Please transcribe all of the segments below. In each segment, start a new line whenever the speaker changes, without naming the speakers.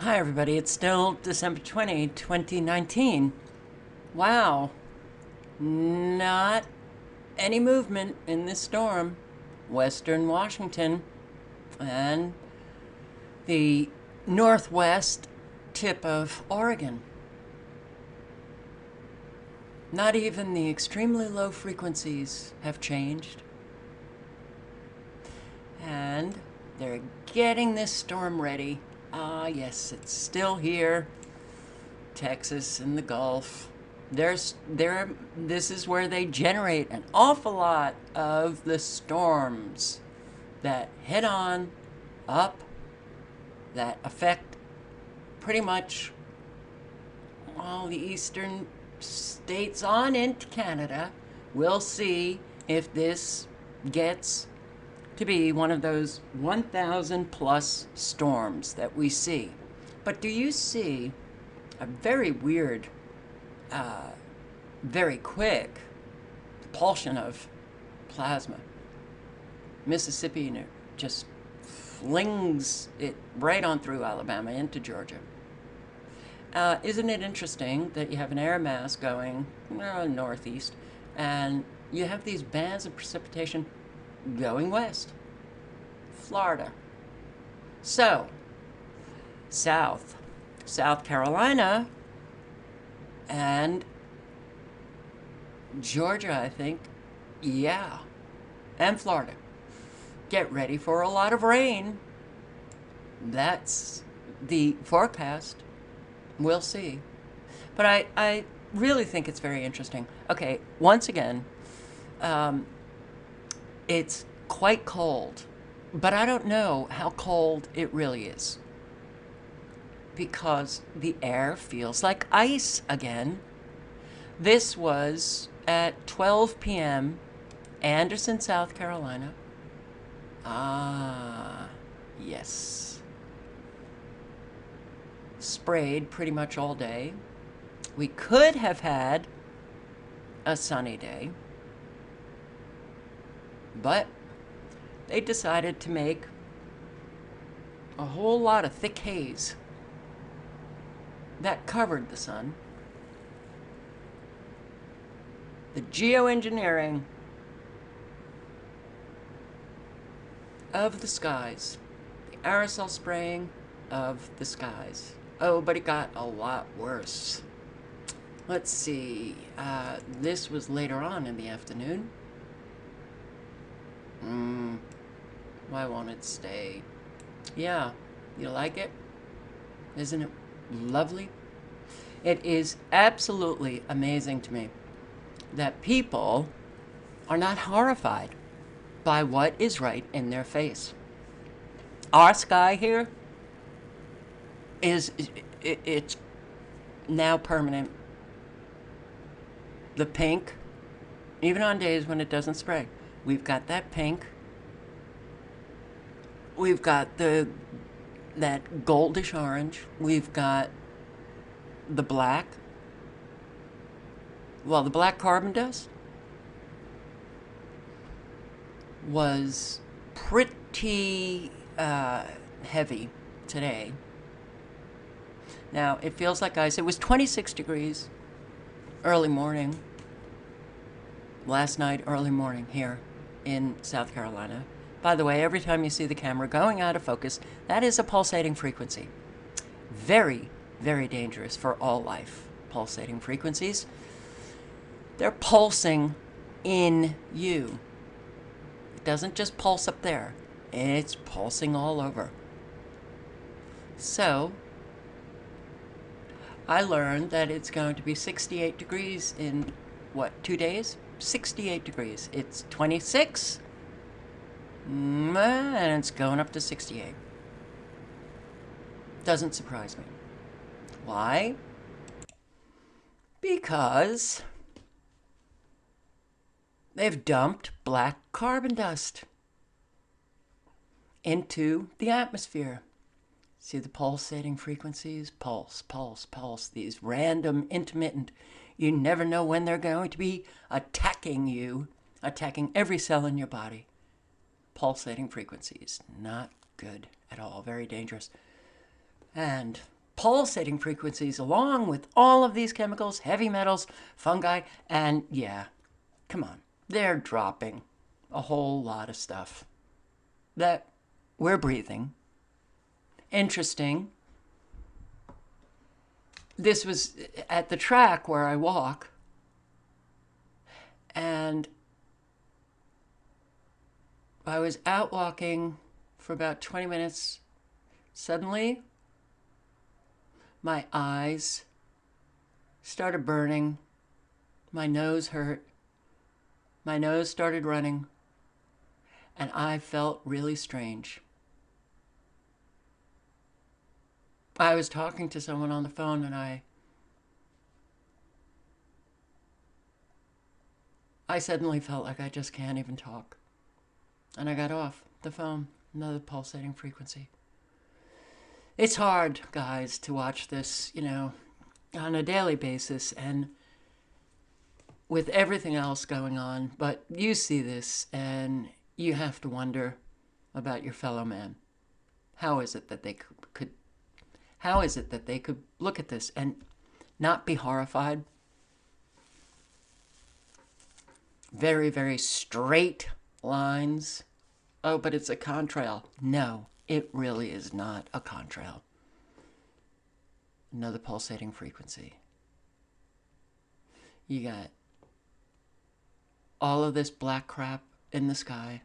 Hi, everybody. It's still December 2019. Wow. Not any movement in this storm. Western Washington and the northwest tip of Oregon. Not even the extremely low frequencies have changed. And they're getting this storm ready. Ah, yes, it's still here. Texas and the Gulf. This is where they generate an awful lot of the storms that head on up, that affect pretty much all the eastern states on into Canada. We'll see if this gets to be one of those 1,000 plus storms that we see. But do you see a very weird, very quick propulsion of plasma? Mississippi just flings it right on through Alabama into Georgia. Isn't it interesting that you have an air mass going northeast, and you have these bands of precipitation going west? Florida. So, South Carolina, and Georgia, I think. Yeah. And Florida. Get ready for a lot of rain. That's the forecast. We'll see. But I really think it's very interesting. Okay, once again, it's quite cold, but I don't know how cold it really is, because the air feels like ice again. This was at 12 p.m., Anderson, South Carolina. Ah, yes. Sprayed pretty much all day. We could have had a sunny day, but they decided to make a whole lot of thick haze that covered the sun. The geoengineering of the skies, the aerosol spraying of the skies. Oh, but it got a lot worse. Let's see. This was later on in the afternoon. Why won't it stay? Yeah, you like it? Isn't it lovely? It is absolutely amazing to me that people are not horrified by what is right in their face. Our sky here it's now permanent. The pink, even on days when it doesn't spray, we've got that pink. We've got that goldish orange. We've got the black. Well, the black carbon dust was pretty heavy today. Now, it feels like ice. It was 26 degrees early morning. Last night, early morning here in South Carolina. By the way, every time you see the camera going out of focus, that is a pulsating frequency. Very, very dangerous for all life. Pulsating frequencies. They're pulsing in you. It doesn't just pulse up there. It's pulsing all over. So, I learned that it's going to be 68 degrees in, 2 days? 68 degrees. It's 26, and it's going up to 68. Doesn't surprise me. Why? Because they've dumped black carbon dust into the atmosphere. See the pulsating frequencies? Pulse, pulse, pulse. These random, intermittent. You never know when they're going to be attacking you, attacking every cell in your body. Pulsating frequencies. Not good at all. Very dangerous. And pulsating frequencies along with all of these chemicals, heavy metals, fungi, and yeah, come on, they're dropping a whole lot of stuff that we're breathing. Interesting. This was at the track where I walk, and I was out walking for about 20 minutes. Suddenly, my eyes started burning. My nose hurt. My nose started running. And I felt really strange. I was talking to someone on the phone, and I suddenly felt like I just can't even talk. And I got off the phone. Another pulsating frequency. It's hard, guys, to watch this, on a daily basis and with everything else going on. But you see this and you have to wonder about your fellow man. How is it that they could look at this and not be horrified? Very, very straight lines. Oh, but it's a contrail. No, it really is not a contrail. Another pulsating frequency. You got all of this black crap in the sky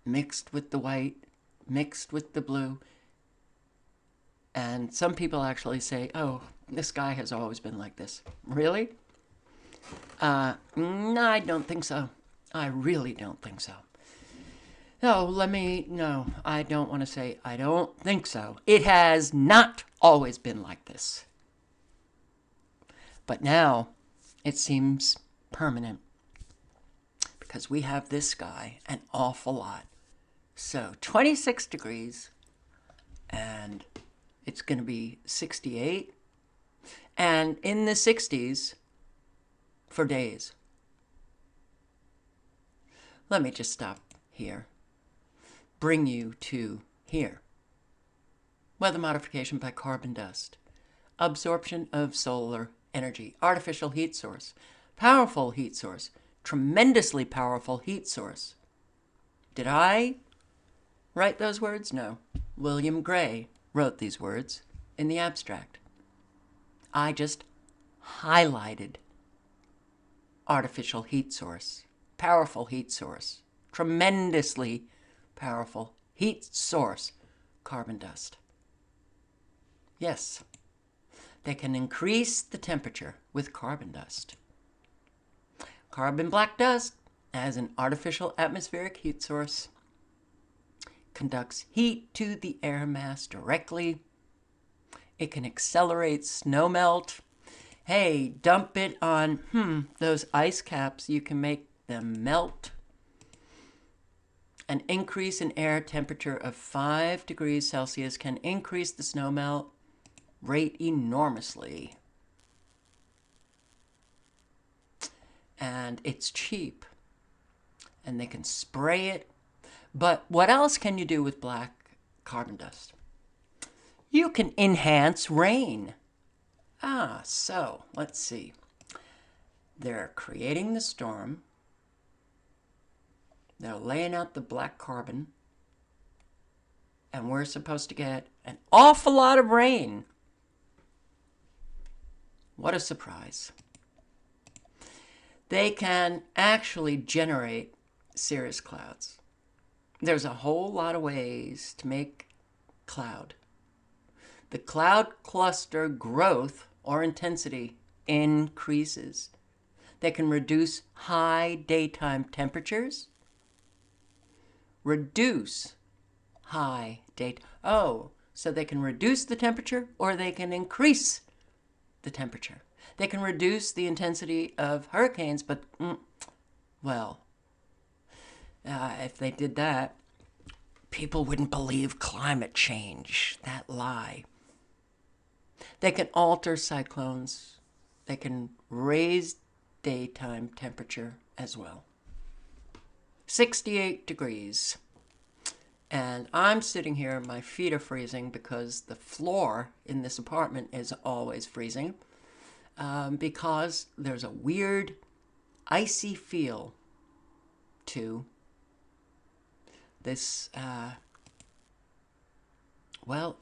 mixed with the white, mixed with the blue. And some people actually say, oh, the sky has always been like this. Really? No, I don't think so. I really don't think so. No, I don't want to say I don't think so. It has not always been like this. But now it seems permanent because we have this sky an awful lot. So 26 degrees and it's going to be 68 and in the 60s for days. Let me just stop here. Bring you to here. Weather modification by carbon dust. Absorption of solar energy. Artificial heat source. Powerful heat source. Tremendously powerful heat source. Did I write those words? No. William Gray wrote these words in the abstract. I just highlighted artificial heat source. Powerful heat source. Tremendously powerful heat source. Carbon dust. Yes, they can increase the temperature with carbon dust. Carbon black dust, as an artificial atmospheric heat source, conducts heat to the air mass directly. It can accelerate snowmelt. Hey, dump it on those ice caps. You can make them melt. An increase in air temperature of 5 degrees Celsius can increase the snowmelt rate enormously. And it's cheap. And they can spray it. But what else can you do with black carbon dust? You can enhance rain. So let's see. They're creating the storm. They're laying out the black carbon. And we're supposed to get an awful lot of rain. What a surprise. They can actually generate cirrus clouds. There's a whole lot of ways to make cloud. The cloud cluster growth or intensity increases. They can reduce high daytime temperatures. Reduce high date. So they can reduce the temperature or they can increase the temperature. They can reduce the intensity of hurricanes, but, if they did that, people wouldn't believe climate change. That lie. They can alter cyclones. They can raise daytime temperature as well. 68 degrees. And I'm sitting here, my feet are freezing because the floor in this apartment is always freezing, because there's a weird icy feel to this,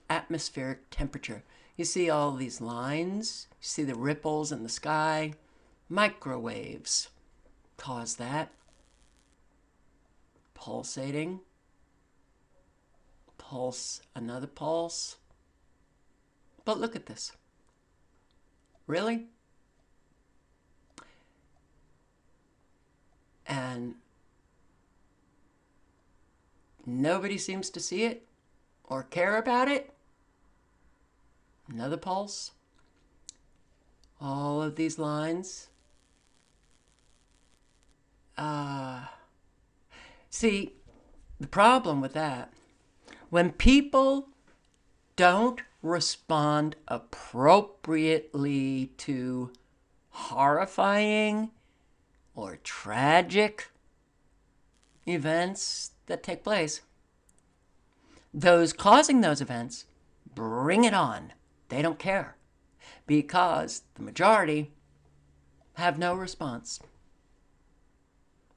atmospheric temperature. You see all these lines, you see the ripples in the sky. Microwaves cause that. Pulsating. Pulse, another pulse. But look at this. Really? And nobody seems to see it or care about it. Another pulse. All of these lines. See, the problem with that, when people don't respond appropriately to horrifying or tragic events that take place, those causing those events bring it on. They don't care because the majority have no response.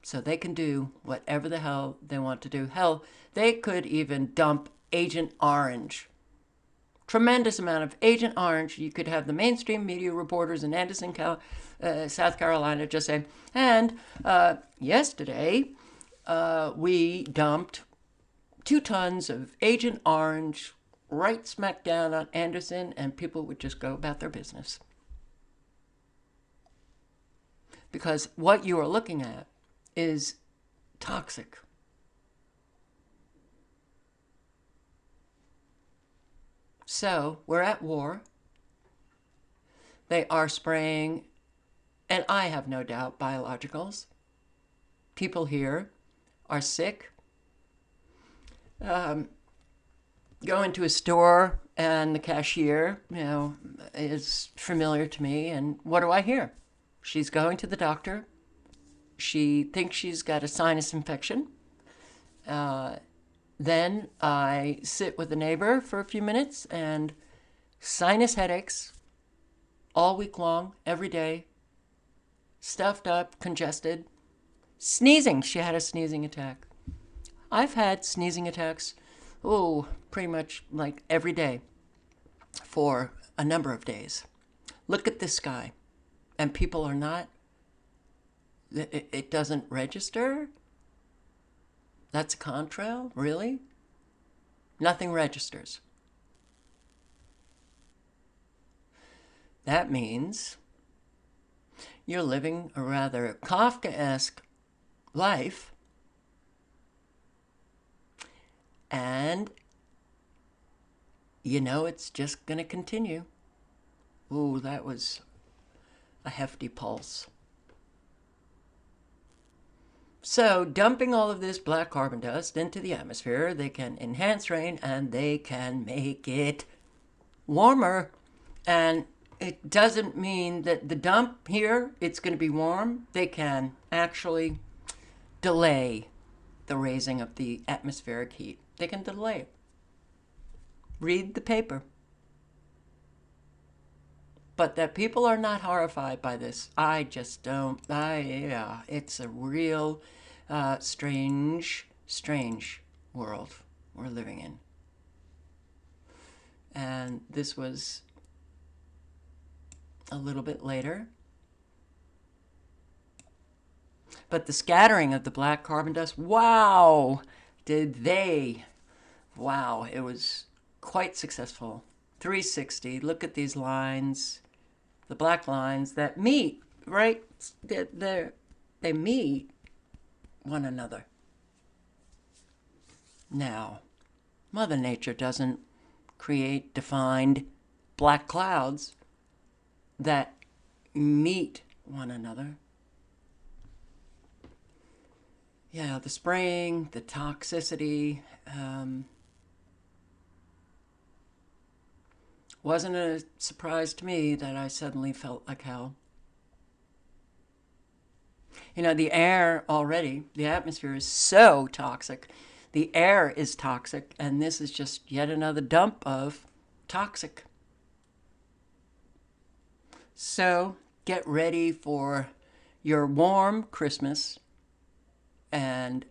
So they can do whatever the hell they want to do. Hell, they could even dump Agent Orange. Tremendous amount of Agent Orange. You could have the mainstream media reporters in Anderson, South Carolina just say, and yesterday we dumped 2 tons of Agent Orange right smack down on Anderson, and people would just go about their business. Because what you are looking at is toxic. So we're at war. They are spraying, and I have no doubt, biologicals. People here are sick. Go into a store and the cashier, is familiar to me. And what do I hear? She's going to the doctor. She thinks she's got a sinus infection. Then I sit with a neighbor for a few minutes, and sinus headaches all week long, every day, stuffed up, congested, sneezing. She had a sneezing attack. I've had sneezing attacks, pretty much like every day for a number of days. Look at this guy, and people are not, it doesn't register. That's a contrail? Really? Nothing registers. That means you're living a rather Kafkaesque life, and it's just going to continue. Ooh, that was a hefty pulse. So, dumping all of this black carbon dust into the atmosphere, they can enhance rain and they can make it warmer. And it doesn't mean that the dump here, it's going to be warm. They can actually delay the raising of the atmospheric heat. They can delay it. Read the paper. But that people are not horrified by this, I just don't. It's a real strange world we're living in. And this was a little bit later. But the scattering of the black carbon dust, wow, it was quite successful. 360, look at these lines. The black lines that meet, right? They meet one another. Now, Mother Nature doesn't create defined black clouds that meet one another. Yeah, the spraying, the toxicity, wasn't a surprise to me that I suddenly felt like hell. The air already, the atmosphere is so toxic The air is toxic, and this is just yet another dump of toxic. So get ready for your warm Christmas and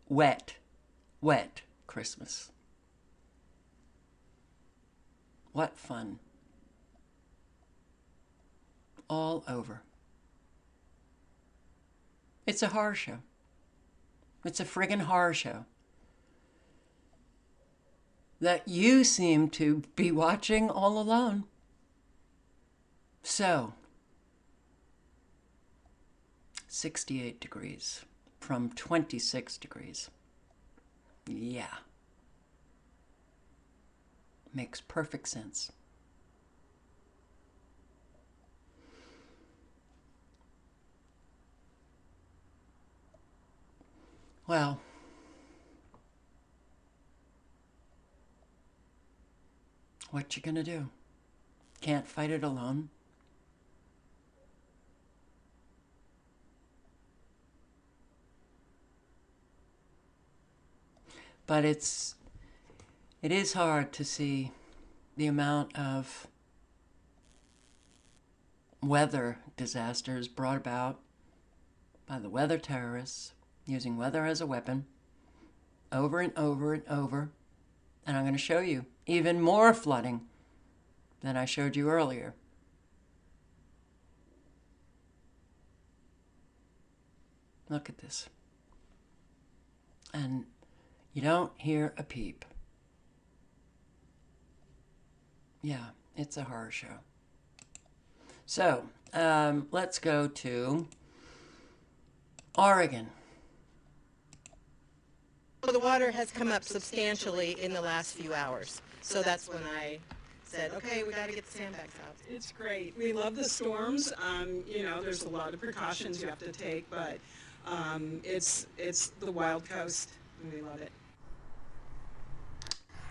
wet Christmas. What fun. All over. It's a horror show. It's a friggin' horror show that you seem to be watching all alone. So, 68 degrees from 26 degrees. Yeah. Makes perfect sense. Well, what you gonna do? Can't fight it alone. But it is hard to see the amount of weather disasters brought about by the weather terrorists using weather as a weapon over and over and over. And I'm going to show you even more flooding than I showed you earlier. Look at this. And you don't hear a peep. Yeah, it's a horror show. So, let's go to Oregon.
Well, the water has come up substantially in the last few hours. So that's when I said, okay, we got to get the sandbags out.
It's great. We love the storms. You know, there's a lot of precautions you have to take, but it's the wild coast, and we love it.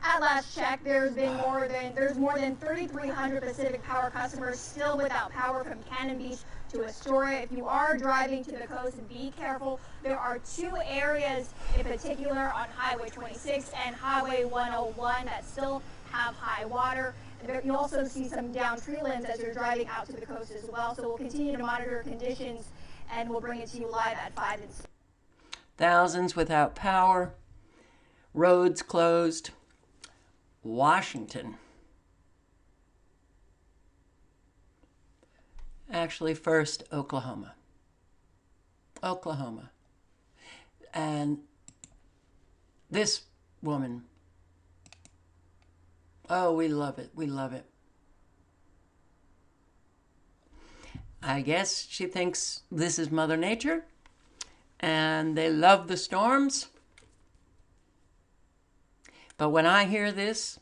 At last check, there's more than 3,300 Pacific Power customers still without power from Cannon Beach to Astoria. If you are driving to the coast, be careful. There are two areas in particular on Highway 26 and Highway 101 that still have high water. You also see some down tree limbs as you're driving out to the coast as well. So we'll continue to monitor conditions, and we'll bring it to you live at 5 and 6.
Thousands without power, roads closed. Washington. Actually, first, Oklahoma. And this woman, oh, we love it. We love it. I guess she thinks this is Mother Nature, and they love the storms. But when I hear this,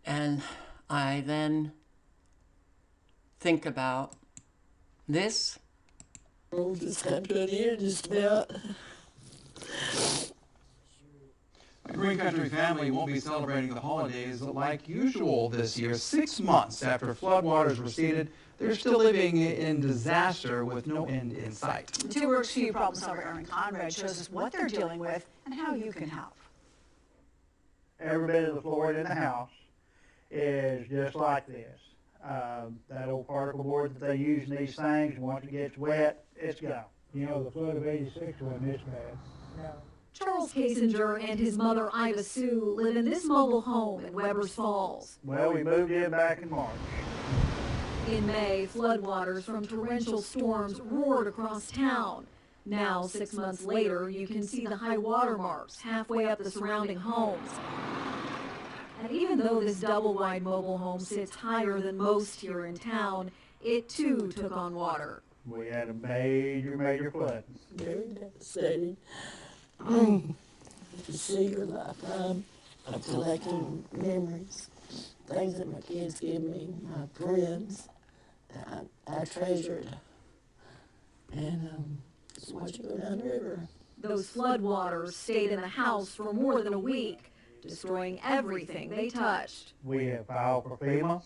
and I then think about this.
We'll just come to an end just about.
The Green Country family won't be celebrating the holidays like usual this year. 6 months after floodwaters receded, they're still living in disaster with no end in sight.
The Two Works For You problem solver Erin Conrad shows us what they're dealing with and how you can help.
Every bit of the flooring in the house is just like this. That old particle board that they use in these things, once it gets wet, it's gone. You know, the flood of '86 wasn't this bad. No.
Charles Kasinger and his mother Iva Sue live in this mobile home in Webbers Falls.
Well, we moved in back in March.
In May, floodwaters from torrential storms roared across town. Now, 6 months later, you can see the high water marks halfway up the surrounding homes. And even though this double-wide mobile home sits higher than most here in town, it too took on water.
We had a major flood.
Very devastating. To see your lifetime of collecting memories, things that my kids give me, my friends that I treasured, and just watch it go down the river.
Those floodwaters stayed in the house for more than a week, destroying everything they touched.
We have filed for FEMA.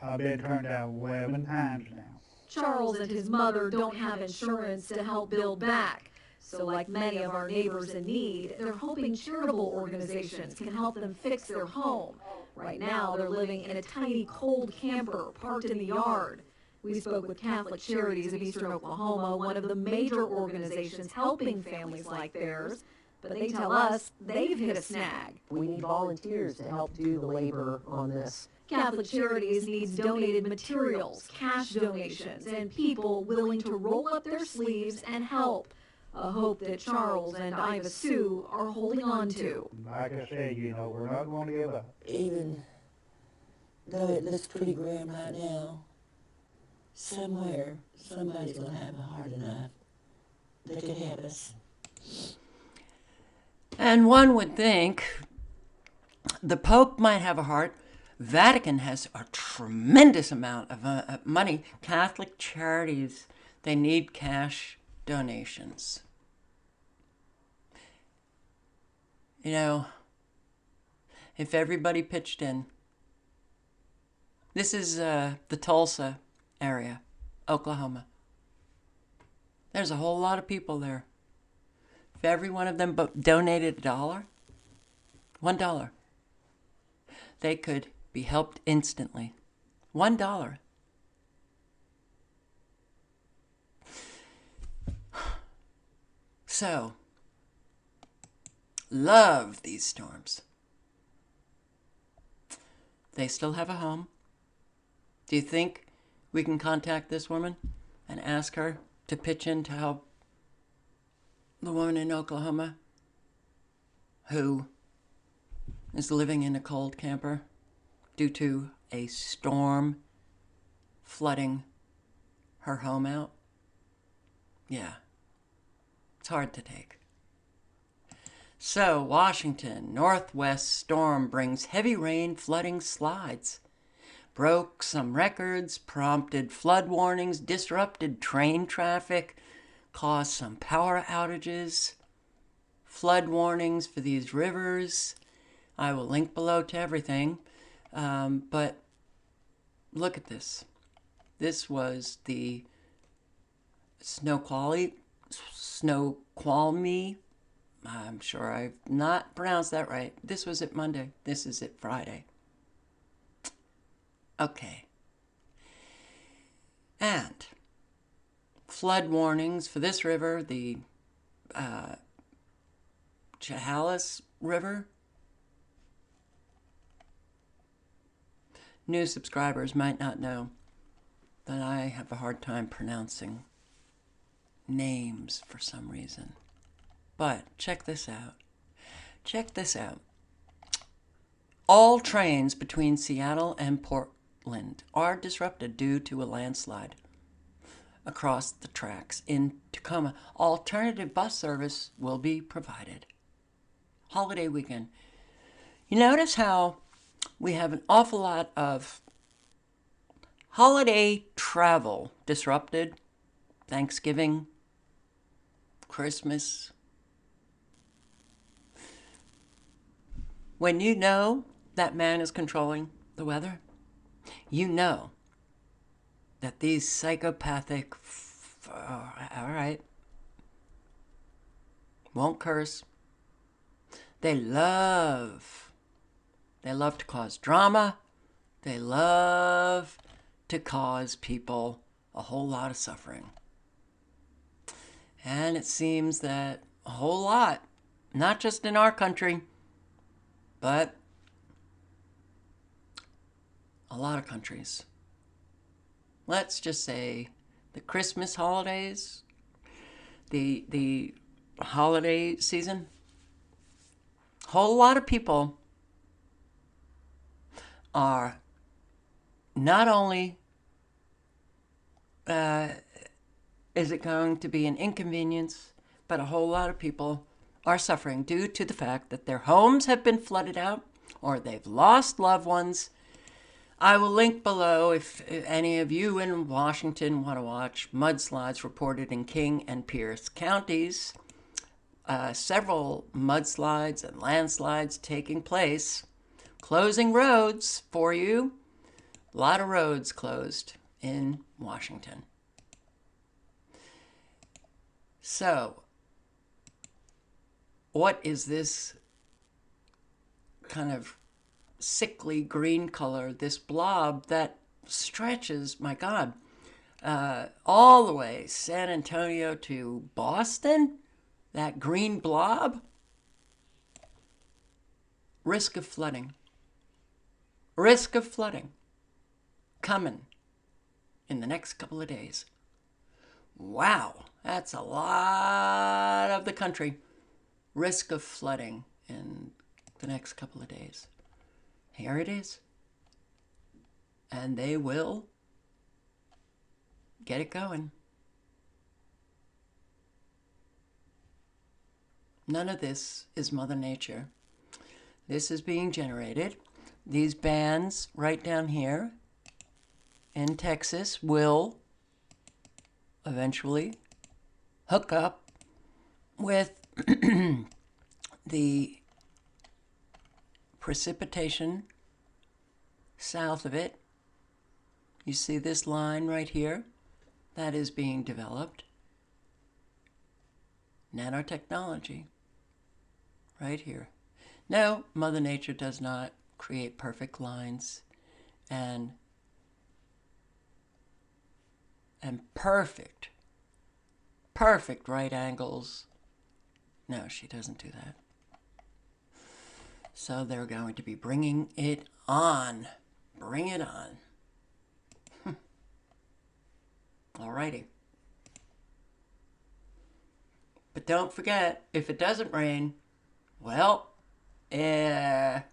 I've been turned down 11 times now.
Charles and his mother don't have insurance to help build back. So like many of our neighbors in need, they're hoping charitable organizations can help them fix their home. Right now, they're living in a tiny cold camper parked in the yard. We spoke with Catholic Charities of Eastern Oklahoma, one of the major organizations helping families like theirs, but they tell us they've hit a snag.
We need volunteers to help do the labor on this.
Catholic Charities needs donated materials, cash donations, and people willing to roll up their sleeves and help. A hope that Charles and Iva Sue are holding on to.
Like I said, we're not going to give up.
Even though it looks pretty grim right now, somewhere somebody's going to have a heart enough that could help us.
And one would think the Pope might have a heart. Vatican has a tremendous amount of money. Catholic Charities, they need cash donations. If everybody pitched in. This is the Tulsa area, Oklahoma. There's a whole lot of people there. If every one of them donated $1, $1, they could be helped instantly. $1. So, love these storms. They still have a home. Do you think we can contact this woman and ask her to pitch in to help the woman in Oklahoma who is living in a cold camper due to a storm flooding her home out? Yeah, it's hard to take. So, Washington, northwest storm brings heavy rain, flooding, slides. Broke some records, prompted flood warnings, disrupted train traffic, caused some power outages, flood warnings for these rivers. I will link below to everything. But look at this. This was the Snoqualmie. I'm sure I've not pronounced that right. This was it Monday. This is it Friday. Okay. And flood warnings for this river, the Chehalis River. New subscribers might not know that I have a hard time pronouncing names for some reason. But check this out. Check this out. All trains between Seattle and Portland are disrupted due to a landslide across the tracks in Tacoma. Alternative bus service will be provided. Holiday weekend. You notice how we have an awful lot of holiday travel disrupted? Thanksgiving, Christmas. When you know that man is controlling the weather, you know that these psychopathic, all right, won't curse. They love to cause drama. They love to cause people a whole lot of suffering. And it seems that a whole lot, not just in our country, but a lot of countries. Let's just say the Christmas holidays, the holiday season, a whole lot of people are not only is it going to be an inconvenience, but a whole lot of people are suffering due to the fact that their homes have been flooded out or they've lost loved ones. I will link below if any of you in Washington want to watch mudslides reported in King and Pierce counties. Several mudslides and landslides taking place, closing roads for you. A lot of roads closed in Washington. So, what is this kind of sickly green color, this blob that stretches, my God, all the way San Antonio to Boston? That green blob? Risk of flooding. Risk of flooding coming in the next couple of days. Wow, that's a lot of the country. Risk of flooding in the next couple of days. Here it is. And they will get it going. None of this is Mother Nature. This is being generated. These bands right down here in Texas will eventually hook up with the precipitation south of it. You see this line right here? That is being developed. Nanotechnology. Right here. No, Mother Nature does not create perfect lines and perfect right angles. No, she doesn't do that. So they're going to be bringing it on. Bring it on. Alrighty. But don't forget, if it doesn't rain, well, you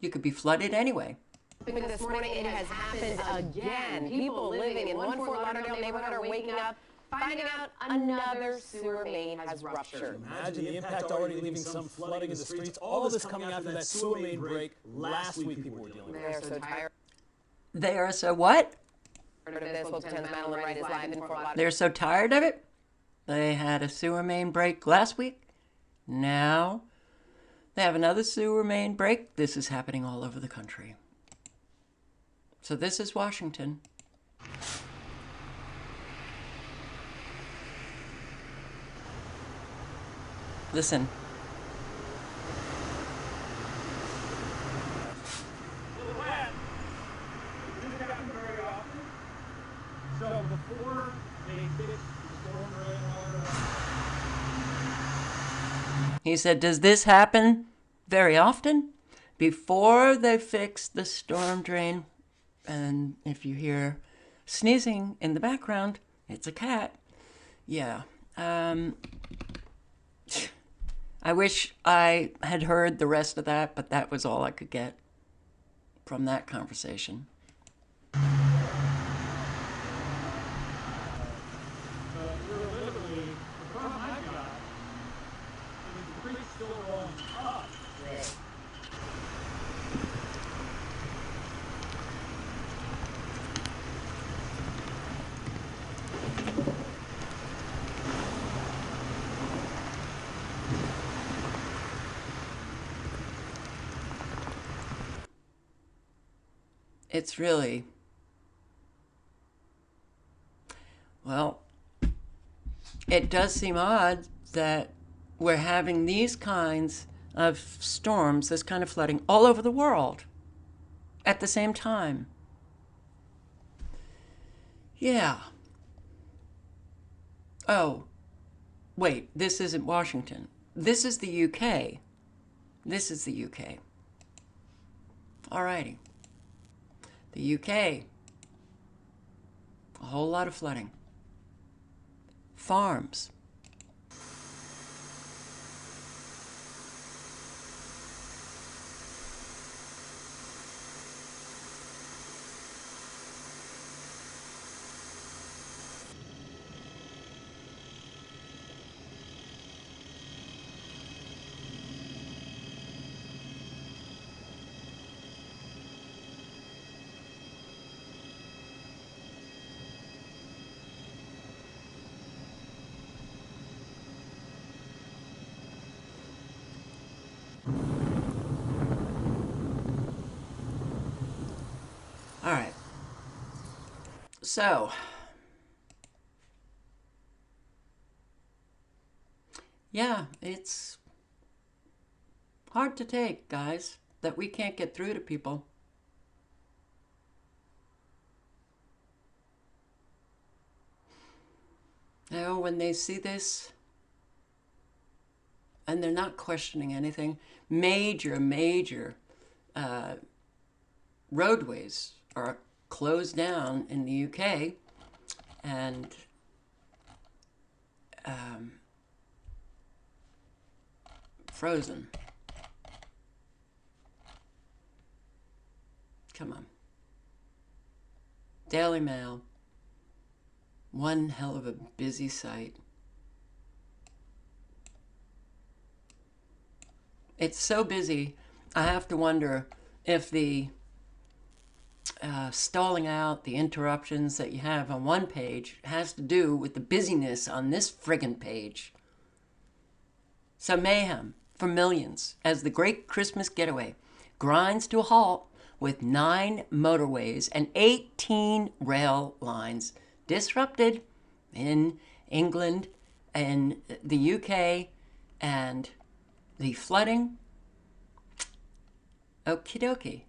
could be flooded anyway.
This morning it has happened again. People living in one Fort Lauderdale neighborhood are waking up, finding out another sewer main has ruptured.
Imagine the impact already leaving some flooding in the streets. All this coming after that sewer main break last week people were dealing with.
They're so tired.
They are so what?
Of this. Local 10's Madeline Wright is live in Fort Lauderdale.
They're so tired of it. They had a sewer main break last week. Now they have another sewer main break. This is happening all over the country. So this is Washington. Listen.
So before they fix the storm drain
He said, does this happen very often? Before they fix the storm drain, and if you hear sneezing in the background, it's a cat. Yeah. I wish I had heard the rest of that, but that was all I could get from that conversation. It's really, well, it does seem odd that we're having these kinds of storms, this kind of flooding, all over the world at the same time. Yeah. Oh, wait, this isn't Washington. This is the UK. This is the UK. Alrighty. The UK, a whole lot of flooding. Farms. All right. So, yeah, it's Hard to take, guys, that we can't get through to people. Now, when they see this, and they're not questioning anything, major roadways are closed down in the UK, and frozen. Come on. Daily Mail. One hell of a busy site. It's so busy, I have to wonder if the stalling out, the interruptions that you have on one page has to do with the busyness on this friggin' page. So mayhem for millions as the great Christmas getaway grinds to a halt with 9 motorways and 18 rail lines disrupted in England and the UK, and the flooding. Okie dokie.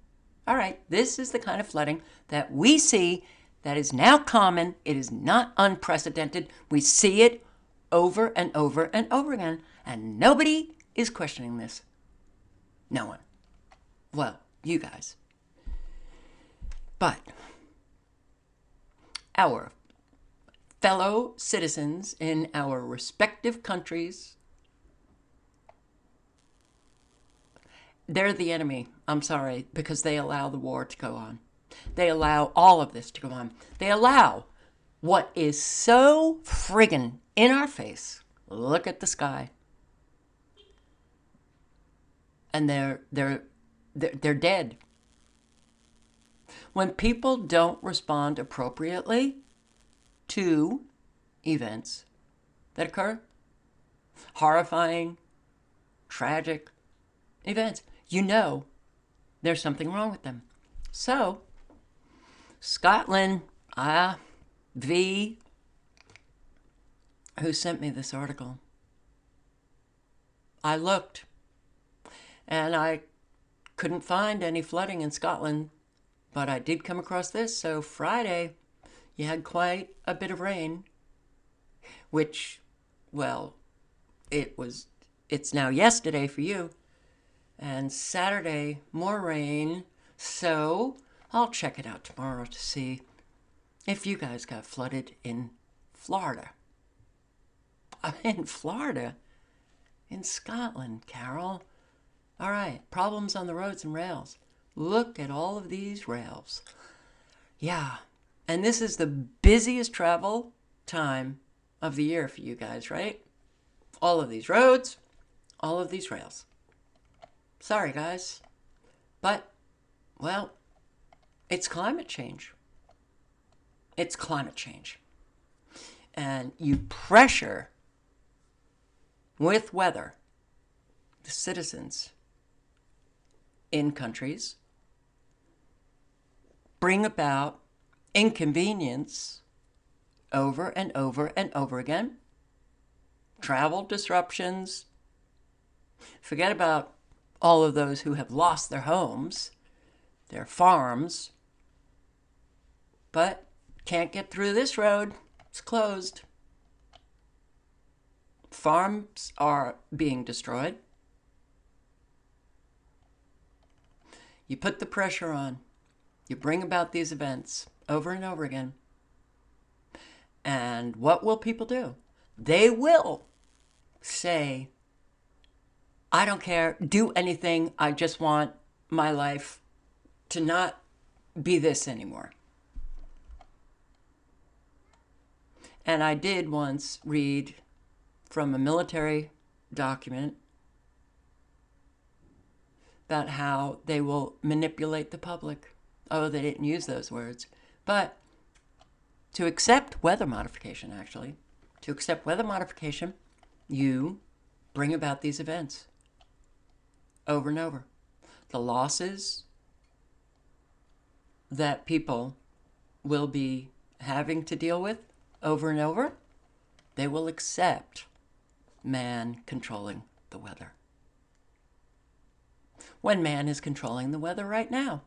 All right, this is the kind of flooding that we see that is now common. It is not unprecedented. We see it over and over and over again, and nobody is questioning this. No one. Well, you guys. But our fellow citizens in our respective countries, they're the enemy. I'm sorry, because they allow the war to go on. They allow all of this to go on. They allow what is so friggin' in our face. Look at the sky. And they're dead. When people don't respond appropriately to events that occur, horrifying, tragic events, you know there's something wrong with them. So, Scotland, V, who sent me this article, I looked and I couldn't find any flooding in Scotland, but I did come across this. So Friday, you had quite a bit of rain, which, well, it's now yesterday for you. And Saturday, more rain. So I'll check it out tomorrow to see if you guys got flooded in Florida. In Florida? In Scotland, Carol. All right, problems on the roads and rails. Look at all of these rails. Yeah, and this is the busiest travel time of the year for you guys, right? All of these roads, all of these rails. Sorry, guys. But, well, it's climate change. It's climate change. And you pressure with weather the citizens in countries, bring about inconvenience over and over and over again. Travel disruptions. Forget about all of those who have lost their homes, their farms, but can't get through this road. It's closed. Farms are being destroyed. You put the pressure on. You bring about these events over and over again. And what will people do? They will say, I don't care, do anything, I just want my life to not be this anymore. And I did once read from a military document about how they will manipulate the public. Oh, they didn't use those words. But to accept weather modification, actually, to accept weather modification, you bring about these events over and over. The losses that people will be having to deal with over and over, they will accept man controlling the weather. when man is controlling the weather right now.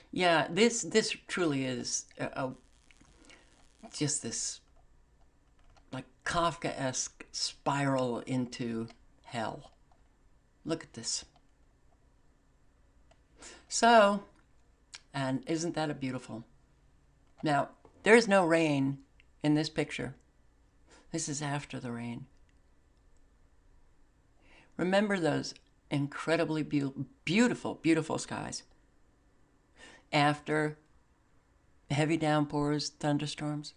Yeah, this truly is just this like Kafkaesque spiral into hell. Look at this. So, and isn't that a beautiful? Now, there's no rain in this picture. This is after the rain. Remember those incredibly beautiful, beautiful skies after heavy downpours, thunderstorms?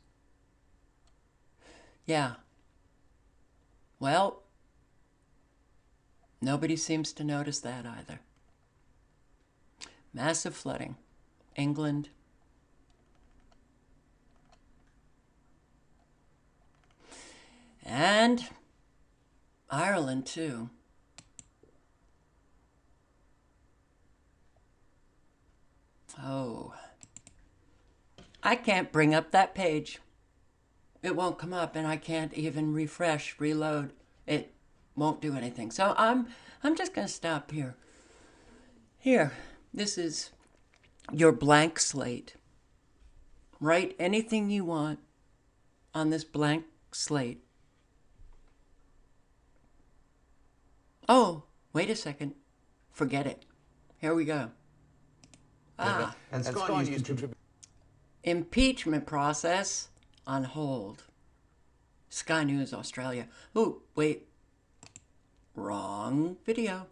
Yeah. Well, nobody seems to notice that either. Massive flooding. England. And Ireland, too. Oh. I can't bring up that page. It won't come up, and I can't even refresh, reload. It won't do anything. So I'm just going to stop here. Here, this is your blank slate. Write anything you want on this blank slate. Oh, wait a second. Forget it. Here we go.
And Scott used to
Impeachment process on hold. Sky News Australia. Oh, wait. Wrong video.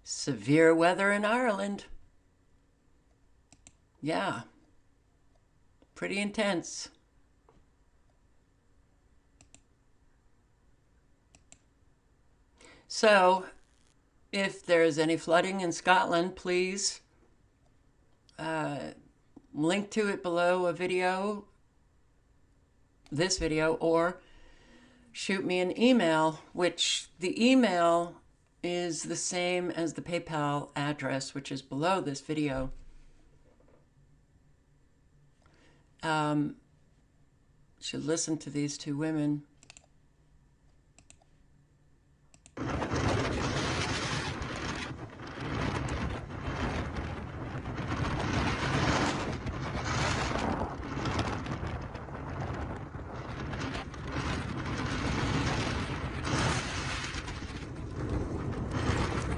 Severe weather in Ireland. Yeah. Pretty intense. So, if there's any flooding in Scotland, please link to it below a video, this video, or shoot me an email, which the email is the same as the PayPal address, which is below this video. Should listen to these two women.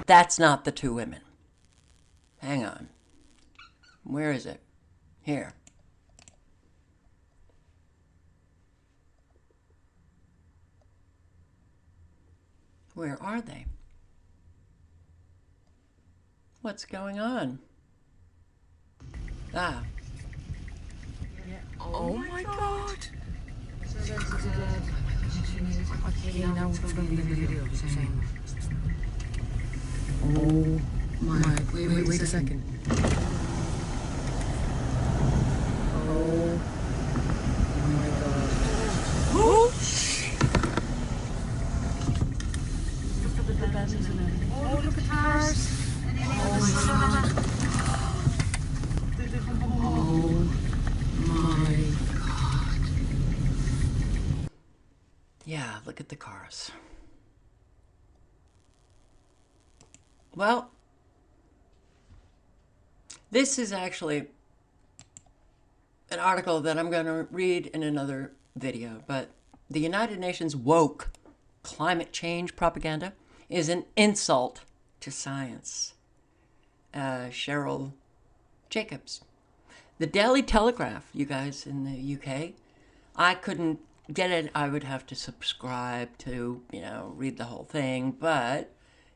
That's not the two women. Hang on. Where is it? Here. Where are they? What's going on? Ah.
Oh my God! Oh my, wait a second. Oh my God. Oh! Oh, look at the cars. Oh my God. Oh my God.
Yeah, look at the cars. Well, this is actually an article that I'm going to read in another video, but the United Nations woke climate change propaganda is an insult to science. Cheryl Jacobs. The Daily Telegraph, you guys in the UK, I couldn't get it. I would have to subscribe to, read the whole thing, but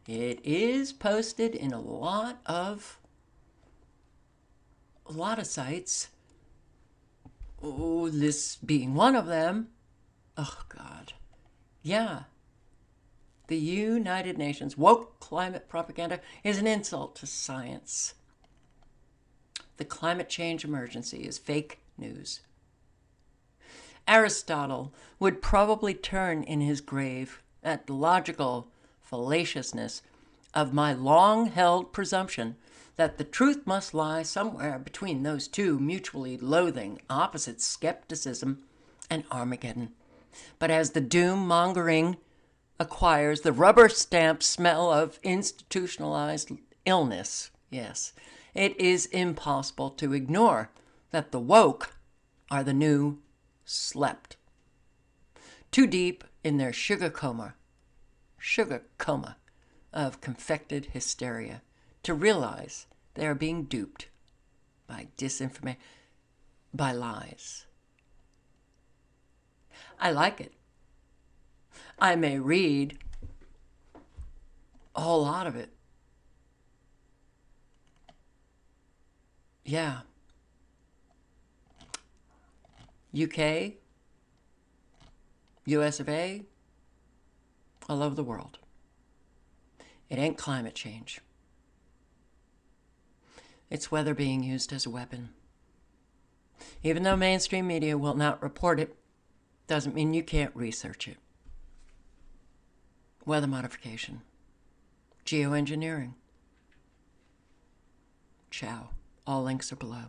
it is posted in a lot of sites. Oh, this being one of them. Oh, God. Yeah. The United Nations woke climate propaganda is an insult to science. the climate change emergency is fake news. Aristotle would probably turn in his grave at the logical fallaciousness of my long-held presumption that the truth must lie somewhere between those two mutually loathing opposites, skepticism and Armageddon. But as the doom-mongering acquires the rubber stamp smell of institutionalized illness, yes, it is impossible to ignore that the woke are the new slept. Too deep in their sugar coma of confected hysteria to realize they are being duped by disinformation, by lies. I like it. I may read a whole lot of it. Yeah. UK, US of A, all over the world. It ain't climate change. It's weather being used as a weapon. Even though mainstream media will not report it, doesn't mean you can't research it. Weather modification, geoengineering. Ciao. All links are below.